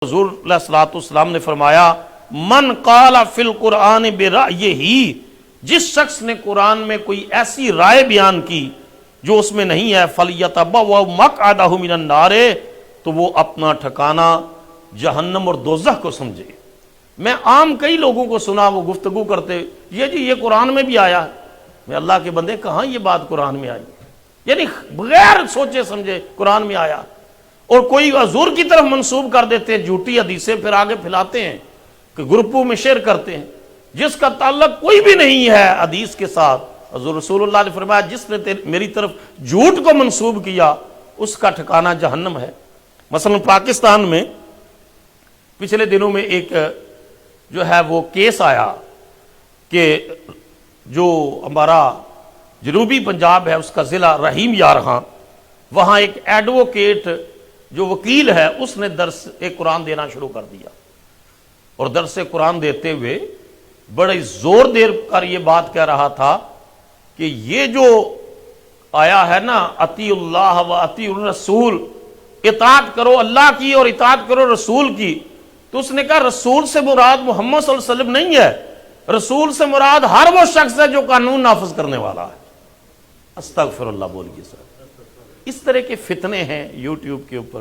حضور علیہ الصلوۃ والسلام نے فرمایا من قال فی القرآن برأیہ، جس شخص نے قرآن میں کوئی ایسی رائے بیان کی جو اس میں نہیں ہے، فلیتبوأ مقعدہ من النار، تو وہ اپنا ٹھکانہ جہنم اور دوزخ کو سمجھے۔ میں عام کئی لوگوں کو سنا وہ گفتگو کرتے، یہ قرآن میں بھی آیا ہے۔ میں اللہ کے بندے، کہاں یہ بات قرآن میں آئی؟ یعنی بغیر سوچے سمجھے قرآن میں آیا، اور کوئی حضور کی طرف منسوب کر دیتے ہیں جھوٹی حدیثیں، پھر آگے پھیلاتے ہیں کہ گروپوں میں شیئر کرتے ہیں جس کا تعلق کوئی بھی نہیں ہے حدیث کے ساتھ۔ حضور رسول اللہ نے فرمایا جس نے میری طرف جھوٹ کو منسوب کیا اس کا ٹھکانہ جہنم ہے۔ مثلا پاکستان میں پچھلے دنوں میں ایک جو ہے وہ کیس آیا کہ جو ہمارا جنوبی پنجاب ہے اس کا ضلع رحیم یارہاں، وہاں ایک ایڈوکیٹ جو وکیل ہے اس نے درس قرآن دینا شروع کر دیا، اور درس قرآن دیتے ہوئے بڑے زور دیر کر یہ بات کہہ رہا تھا کہ یہ جو آیا ہے نا اطیعوا اللہ و اطیعوا الرسول، اطاعت کرو اللہ کی اور اطاعت کرو رسول کی، تو اس نے کہا رسول سے مراد محمد صلی اللہ علیہ وسلم نہیں ہے، رسول سے مراد ہر وہ شخص ہے جو قانون نافذ کرنے والا ہے۔ استغفر اللہ بولیے سر۔ اس طرح کے فتنے ہیں یوٹیوب کے اوپر،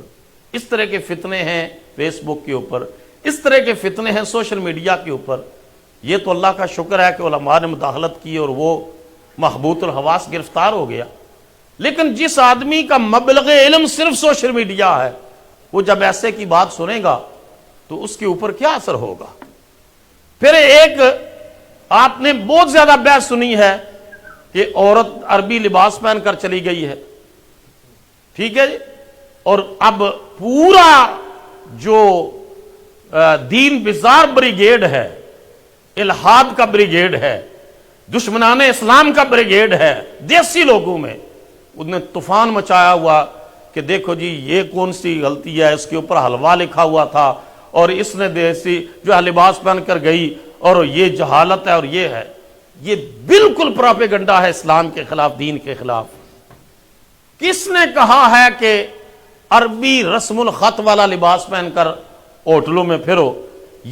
اس طرح کے فتنے ہیں فیس بک کے اوپر، اس طرح کے فتنے ہیں سوشل میڈیا کے اوپر۔ یہ تو اللہ کا شکر ہے کہ علماء نے مداخلت کی اور وہ محبوط الحواس گرفتار ہو گیا، لیکن جس آدمی کا مبلغ علم صرف سوشل میڈیا ہے، وہ جب ایسے کی بات سنے گا تو اس کے اوپر کیا اثر ہوگا؟ پھر ایک آپ نے بہت زیادہ بحث سنی ہے کہ عورت عربی لباس پہن کر چلی گئی ہے، ٹھیک ہے جی، اور اب پورا جو دین بیزار بریگیڈ ہے، الہاد کا بریگیڈ ہے، دشمنان اسلام کا بریگیڈ ہے دیسی لوگوں میں، انہوں نے طوفان مچایا ہوا کہ دیکھو جی یہ کون سی غلطی ہے، اس کے اوپر حلوہ لکھا ہوا تھا اور اس نے دیسی جو ہے لباس پہن کر گئی اور یہ جہالت ہے اور یہ ہے۔ یہ بالکل پروپیگنڈا ہے اسلام کے خلاف، دین کے خلاف۔ کس نے کہا ہے کہ عربی رسم الخط والا لباس پہن کر ہوٹلوں میں پھرو؟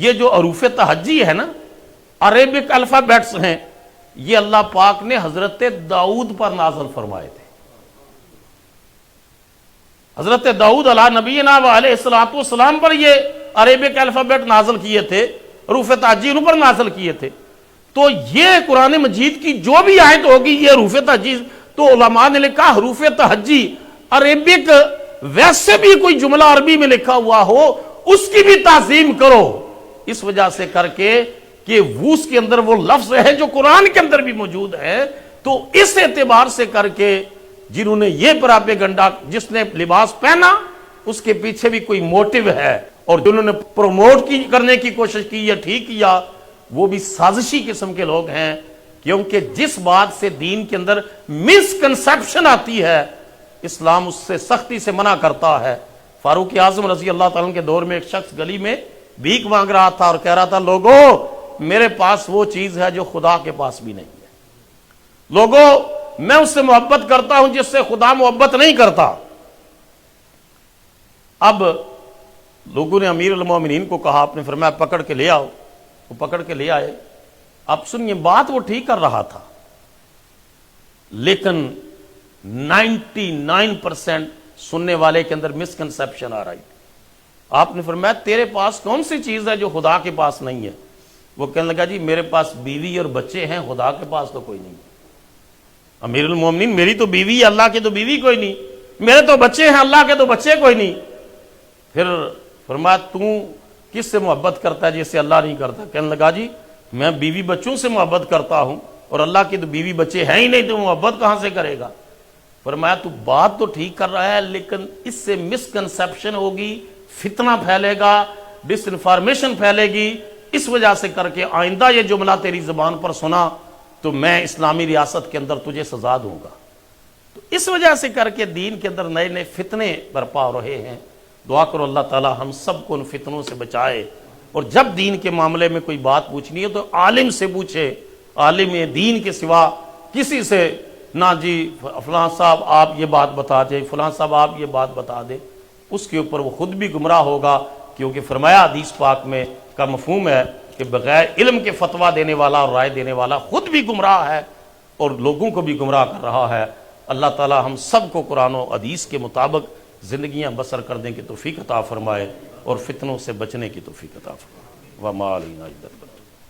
یہ جو حروف تہجی ہے نا، عربک الفابیٹس ہیں، یہ اللہ پاک نے حضرت داؤد پر نازل فرمائے تھے۔ حضرت داؤد علیہ نبینا و علیہ الصلوۃ والسلام پر یہ عربک الفابیٹ نازل کیے تھے، حروف تہجی ان پر نازل کیے تھے۔ تو یہ قرآن مجید کی جو بھی آیت ہوگی یہ حروف تہجی، تو علماء نے لکھا حروف تہجی عربک، ویسے بھی کوئی جملہ عربی میں لکھا ہوا ہو اس کی بھی تعظیم کرو، اس وجہ سے کر کے کہ اس کے اندر وہ لفظ ہے جو قرآن کے اندر بھی موجود ہے۔ تو اس اعتبار سے کر کے جنہوں نے یہ پروپیگنڈا، جس نے لباس پہنا اس کے پیچھے بھی کوئی موٹیو ہے، اور جنہوں نے پروموٹ کرنے کی کوشش کی یا ٹھیک کیا وہ بھی سازشی قسم کے لوگ ہیں، کیونکہ جس بات سے دین کے اندر مسکنسپشن آتی ہے اسلام اس سے سختی سے منع کرتا ہے۔ فاروق اعظم رضی اللہ تعالیٰ کے دور میں ایک شخص گلی میں بھیک مانگ رہا تھا اور کہہ رہا تھا لوگوں میرے پاس وہ چیز ہے جو خدا کے پاس بھی نہیں ہے، لوگوں میں اس سے محبت کرتا ہوں جس سے خدا محبت نہیں کرتا۔ اب لوگوں نے امیر المومنین کو کہا، آپ نے فرمایا پکڑ کے لے آؤ، وہ پکڑ کے لے آئے۔ اب سنیے، بات وہ ٹھیک کر رہا تھا لیکن 99% سننے والے کے اندر مسکنسپشن آ رہی تھی۔ آپ نے فرمایا تیرے پاس کون سی چیز ہے جو خدا کے پاس نہیں ہے؟ وہ کہنے لگا جی میرے پاس بیوی اور بچے ہیں، خدا کے پاس تو کوئی نہیں۔ امیر المومنین میری تو بیوی ہے، اللہ کے تو بیوی کوئی نہیں، میرے تو بچے ہیں، اللہ کے تو بچے کوئی نہیں۔ پھر فرمایا تو کس سے محبت کرتا ہے جس سے اللہ نہیں کرتا؟ کہنے لگا جی میں بیوی بچوں سے محبت کرتا ہوں، اور اللہ کی تو بیوی بچے ہیں ہی نہیں تو محبت کہاں سے کرے گا؟ فرمایا تو بات تو ٹھیک کر رہا ہے لیکن اس سے مسکنسپشن ہوگی، فتنہ پھیلے گا، ڈس انفارمیشن پھیلے گی، اس وجہ سے کر کے آئندہ یہ جملہ تیری زبان پر سنا تو میں اسلامی ریاست کے اندر تجھے سزا دوں گا۔ تو اس وجہ سے کر کے دین کے اندر نئے نئے فتنے برپا ہو رہے ہیں۔ دعا کرو اللہ تعالی ہم سب کو ان فتنوں سے بچائے، اور جب دین کے معاملے میں کوئی بات پوچھنی ہے تو عالم سے پوچھے، عالم دین کے سوا کسی سے نہ جی فلاں صاحب آپ یہ بات بتا دیں، فلاں صاحب آپ یہ بات بتا دیں، اس کے اوپر وہ خود بھی گمراہ ہوگا کیونکہ فرمایا حدیث پاک میں کا مفہوم ہے کہ بغیر علم کے فتویٰ دینے والا اور رائے دینے والا خود بھی گمراہ ہے اور لوگوں کو بھی گمراہ کر رہا ہے۔ اللہ تعالی ہم سب کو قرآن و حدیث کے مطابق زندگیاں بسر کرنے کی توفیق عطا فرمائے اور فتنوں سے بچنے کی توفیق عطا فرمائے۔ وما علینا الا البلاغ۔